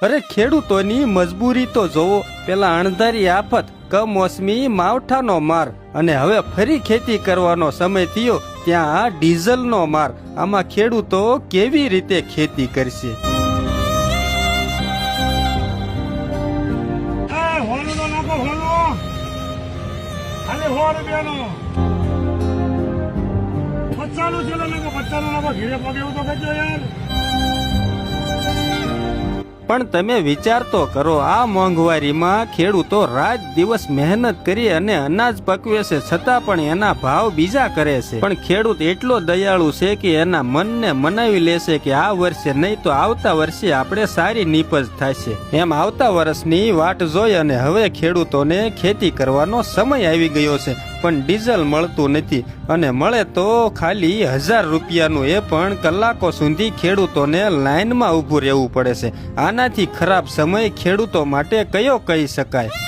અરે ખેડૂતોની મજબૂરી તો જોવો, પેલા અણધારી આફત, કમોસમી માવઠાનો માર, અને હવે ફરી ખેતી કરવાનો સમય થયો ત્યાં આ ડીઝલનો માર. આમાં ખેડૂતો કેવી રીતે ખેતી કરશે? પણ તમે વિચાર તો કરો, આ મોંઘવારીમાં ખેડૂતો રાત દિવસ મહેનત કરી અને અનાજ પકવે છે, છતાં પણ એના ભાવ બીજા કરે છે. પણ ખેડૂત એટલો દયાળુ છે કે એના મનને મનાવી લેશે કે આ વર્ષે નહીં તો આવતા વર્ષે આપણે સારી નીપજ થશે. એમ આવતા વર્ષની વાટ જોઈ અને હવે ખેડૂતોને ખેતી કરવાનો સમય આવી ગયો છે, પણ ડીઝલ મળતું નથી, અને મળે તો ખાલી 1000 રૂપિયાનું, એ પણ કલાકો સુધી ખેડૂતોને લાઈનમાં ઊભું રહેવું પડે છે. આનાથી ખરાબ સમય ખેડૂતો માટે કયો કહી શકાય?